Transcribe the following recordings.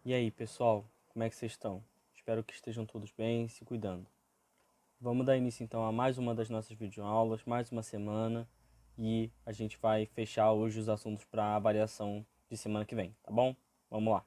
E aí, pessoal, como é que vocês estão? Espero que estejam todos bem, se cuidando. Vamos dar início então a mais uma das nossas videoaulas, mais uma semana, e a gente vai fechar hoje os assuntos para a avaliação de semana que vem, tá bom? Vamos lá.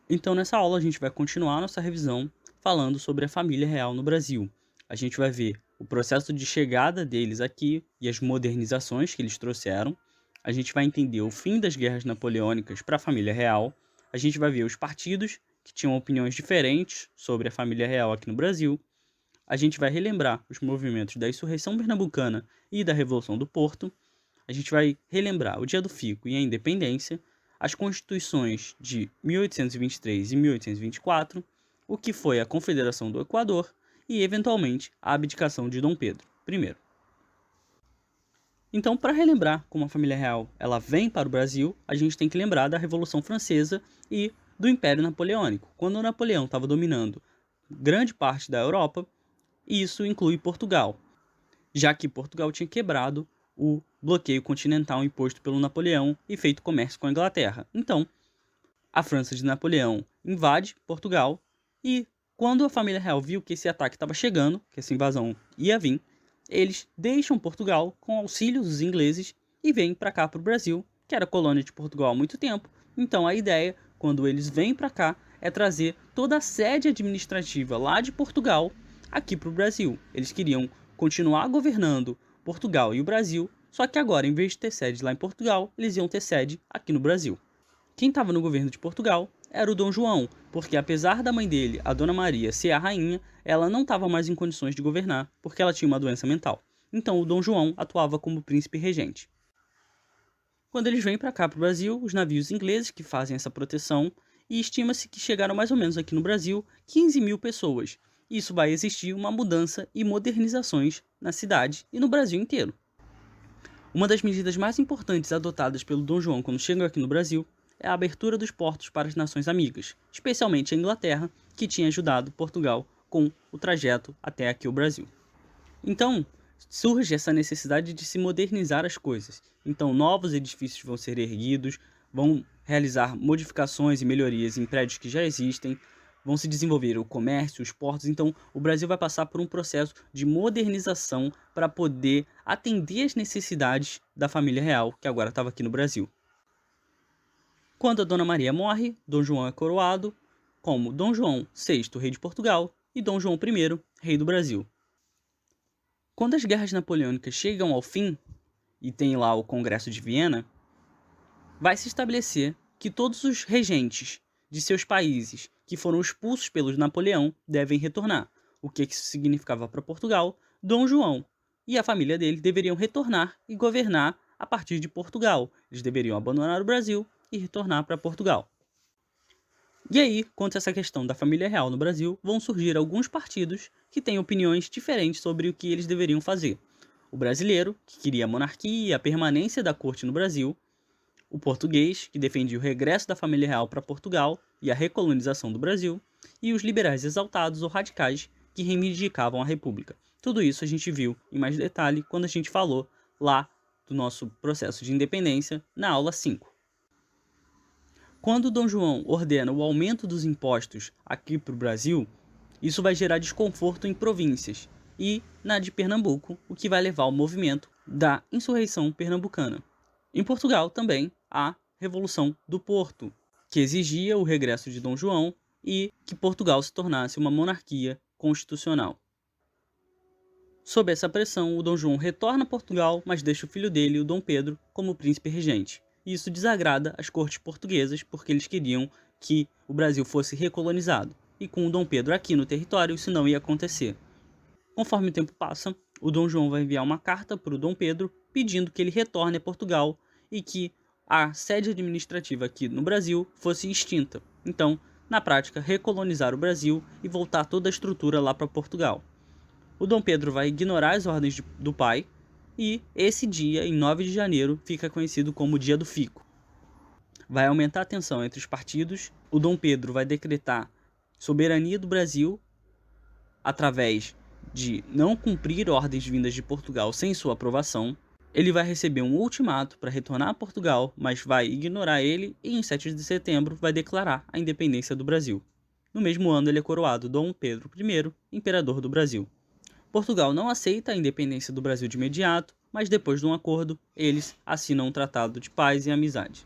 Então, nessa aula a gente vai continuar nossa revisão falando sobre a família real no Brasil. A gente vai ver o processo de chegada deles aqui e as modernizações que eles trouxeram. A gente vai entender o fim das guerras napoleônicas para a família real. A gente vai ver os partidos que tinham opiniões diferentes sobre a família real aqui no Brasil. A gente vai relembrar os movimentos da insurreição pernambucana e da Revolução do Porto. A gente vai relembrar o Dia do Fico e a Independência, as constituições de 1823 e 1824, o que foi a Confederação do Equador e, eventualmente, a abdicação de Dom Pedro I. Então, para relembrar como a família real ela vem para o Brasil, a gente tem que lembrar da Revolução Francesa e do Império Napoleônico, quando Napoleão estava dominando grande parte da Europa, e isso inclui Portugal, já que Portugal tinha quebrado o bloqueio continental imposto pelo Napoleão e feito comércio com a Inglaterra. Então, a França de Napoleão invade Portugal e, quando a família real viu que esse ataque estava chegando, que essa invasão ia vir, eles deixam Portugal com auxílio dos ingleses e vêm para cá, para o Brasil, que era colônia de Portugal há muito tempo. Então a ideia, quando eles vêm para cá, é trazer toda a sede administrativa lá de Portugal aqui para o Brasil. Eles queriam continuar governando Portugal e o Brasil, só que agora, em vez de ter sede lá em Portugal, eles iam ter sede aqui no Brasil. Quem estava no governo de Portugal era o Dom João, porque apesar da mãe dele, a Dona Maria, ser a rainha, ela não estava mais em condições de governar, porque ela tinha uma doença mental. Então o Dom João atuava como príncipe regente. Quando eles vêm para cá, para o Brasil, os navios ingleses que fazem essa proteção, e estima-se que chegaram mais ou menos aqui no Brasil 15 mil pessoas. Isso vai existir uma mudança e modernizações na cidade e no Brasil inteiro. Uma das medidas mais importantes adotadas pelo Dom João quando chegou aqui no Brasil é a abertura dos portos para as nações amigas, especialmente a Inglaterra, que tinha ajudado Portugal com o trajeto até aqui o Brasil. Então, surge essa necessidade de se modernizar as coisas. Então, novos edifícios vão ser erguidos, vão realizar modificações e melhorias em prédios que já existem, vão se desenvolver o comércio, os portos. Então, o Brasil vai passar por um processo de modernização para poder atender as necessidades da família real, que agora estava aqui no Brasil. Quando a Dona Maria morre, Dom João é coroado como Dom João VI, rei de Portugal, e Dom João I, rei do Brasil. Quando as guerras napoleônicas chegam ao fim, e tem lá o Congresso de Viena, vai se estabelecer que todos os regentes de seus países que foram expulsos pelo Napoleão devem retornar. O que isso significava para Portugal? Dom João e a família dele deveriam retornar e governar a partir de Portugal. Eles deveriam abandonar o Brasil e retornar para Portugal. E aí, quanto a essa questão da família real no Brasil, vão surgir alguns partidos que têm opiniões diferentes sobre o que eles deveriam fazer. O brasileiro, que queria a monarquia e a permanência da corte no Brasil, o português, que defendia o regresso da família real para Portugal e a recolonização do Brasil, e os liberais exaltados ou radicais, que reivindicavam a república. Tudo isso a gente viu em mais detalhe quando a gente falou lá do nosso processo de independência na aula 5. Quando Dom João ordena o aumento dos impostos aqui para o Brasil, isso vai gerar desconforto em províncias e na de Pernambuco, o que vai levar ao movimento da insurreição pernambucana. Em Portugal também a Revolução do Porto, que exigia o regresso de Dom João e que Portugal se tornasse uma monarquia constitucional. Sob essa pressão, o Dom João retorna a Portugal, mas deixa o filho dele, o Dom Pedro, como príncipe regente. Isso desagrada as cortes portuguesas porque eles queriam que o Brasil fosse recolonizado. E com o Dom Pedro aqui no território, isso não ia acontecer. Conforme o tempo passa, o Dom João vai enviar uma carta para o Dom Pedro pedindo que ele retorne a Portugal e que a sede administrativa aqui no Brasil fosse extinta. Então, na prática, recolonizar o Brasil e voltar toda a estrutura lá para Portugal. O Dom Pedro vai ignorar as ordens do pai e esse dia, em 9 de janeiro, fica conhecido como Dia do Fico. Vai aumentar a tensão entre os partidos, o Dom Pedro vai decretar soberania do Brasil através de não cumprir ordens vindas de Portugal sem sua aprovação. Ele vai receber um ultimato para retornar a Portugal, mas vai ignorar ele e em 7 de setembro vai declarar a independência do Brasil. No mesmo ano ele é coroado Dom Pedro I, imperador do Brasil. Portugal não aceita a independência do Brasil de imediato, mas depois de um acordo, eles assinam um tratado de paz e amizade.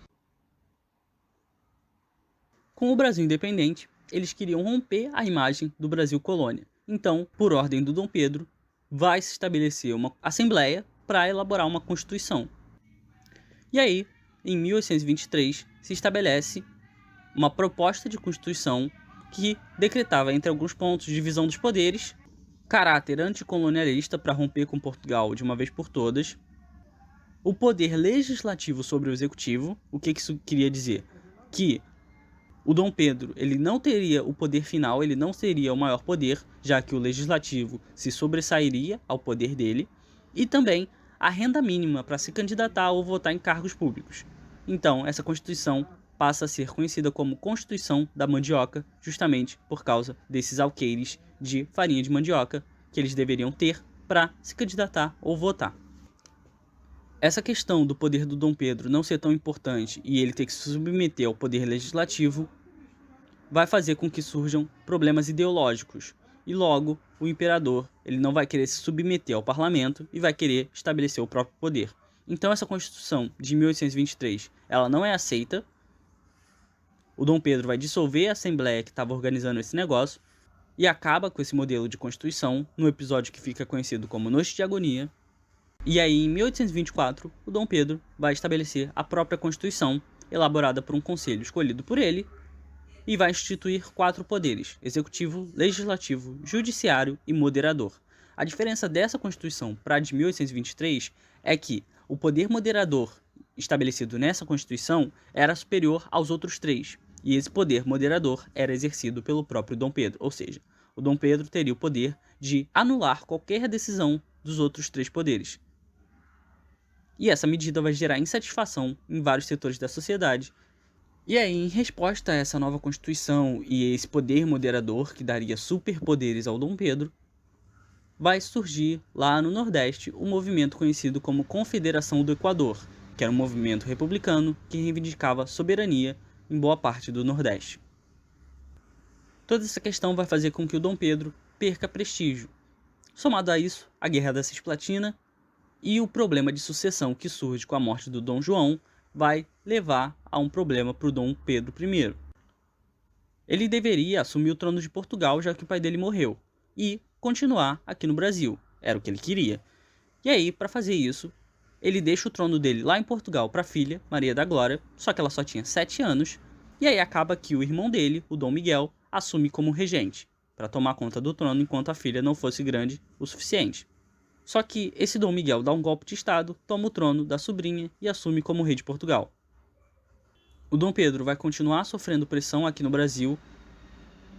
Com o Brasil independente, eles queriam romper a imagem do Brasil colônia. Então, por ordem do Dom Pedro, vai se estabelecer uma assembleia para elaborar uma constituição. E aí, em 1823, se estabelece uma proposta de constituição que decretava, entre alguns pontos, divisão dos poderes, caráter anticolonialista para romper com Portugal de uma vez por todas, o poder legislativo sobre o executivo. O que isso queria dizer? Que o Dom Pedro ele não teria o poder final, ele não seria o maior poder, já que o legislativo se sobressairia ao poder dele, e também a renda mínima para se candidatar ou votar em cargos públicos. Então, essa Constituição passa a ser conhecida como Constituição da Mandioca, justamente por causa desses alqueires de farinha de mandioca que eles deveriam ter para se candidatar ou votar. Essa questão do poder do Dom Pedro não ser tão importante e ele ter que se submeter ao poder legislativo vai fazer com que surjam problemas ideológicos. E logo, o imperador ele não vai querer se submeter ao parlamento e vai querer estabelecer o próprio poder. Então essa Constituição de 1823 ela não é aceita. O Dom Pedro vai dissolver a Assembleia que estava organizando esse negócio e acaba com esse modelo de Constituição no episódio que fica conhecido como Noite de Agonia. E aí, em 1824, o Dom Pedro vai estabelecer a própria Constituição, elaborada por um conselho escolhido por ele, e vai instituir 4 poderes: executivo, legislativo, judiciário e moderador. A diferença dessa Constituição para a de 1823 é que o poder moderador estabelecido nessa Constituição era superior aos outros 3, e esse poder moderador era exercido pelo próprio Dom Pedro, ou seja, o Dom Pedro teria o poder de anular qualquer decisão dos outros 3 poderes. E essa medida vai gerar insatisfação em vários setores da sociedade. E aí, em resposta a essa nova Constituição e esse poder moderador que daria superpoderes ao Dom Pedro, vai surgir lá no Nordeste um movimento conhecido como Confederação do Equador, que era um movimento republicano que reivindicava soberania em boa parte do Nordeste. Toda essa questão vai fazer com que o Dom Pedro perca prestígio. Somado a isso, a Guerra da Cisplatina e o problema de sucessão que surge com a morte do Dom João vai levar a um problema para o Dom Pedro I. Ele deveria assumir o trono de Portugal, já que o pai dele morreu, e continuar aqui no Brasil, era o que ele queria. E aí, para fazer isso, ele deixa o trono dele lá em Portugal para a filha, Maria da Glória, só que ela só tinha 7 anos, e aí acaba que o irmão dele, o Dom Miguel, assume como regente, para tomar conta do trono enquanto a filha não fosse grande o suficiente. Só que esse Dom Miguel dá um golpe de estado, toma o trono da sobrinha e assume como rei de Portugal. O Dom Pedro vai continuar sofrendo pressão aqui no Brasil,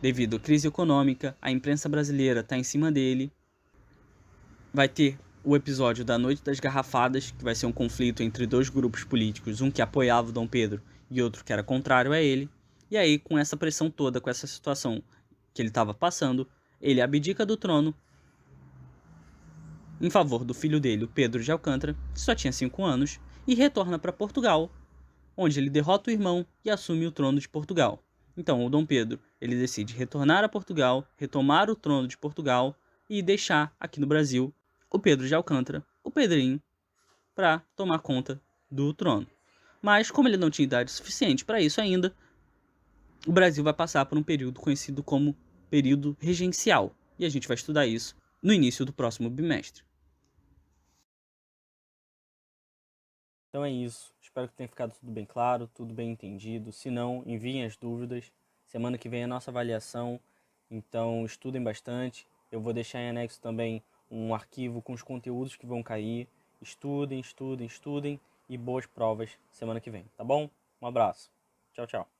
devido à crise econômica, a imprensa brasileira está em cima dele. Vai ter o episódio da Noite das Garrafadas, que vai ser um conflito entre 2 grupos políticos, um que apoiava o Dom Pedro e outro que era contrário a ele. E aí, com essa pressão toda, com essa situação que ele estava passando, ele abdica do trono em favor do filho dele, o Pedro de Alcântara, que só tinha 5 anos, e retorna para Portugal, onde ele derrota o irmão e assume o trono de Portugal. Então, o Dom Pedro ele decide retornar a Portugal, retomar o trono de Portugal e deixar aqui no Brasil o Pedro de Alcântara, o Pedrinho, para tomar conta do trono. Mas, como ele não tinha idade suficiente para isso ainda, o Brasil vai passar por um período conhecido como período regencial, e a gente vai estudar isso no início do próximo bimestre. Então é isso. Espero que tenha ficado tudo bem claro, tudo bem entendido. Se não, enviem as dúvidas. Semana que vem é a nossa avaliação, então estudem bastante. Eu vou deixar em anexo também um arquivo com os conteúdos que vão cair. Estudem, estudem, estudem e boas provas semana que vem, tá bom? Um abraço. Tchau, tchau.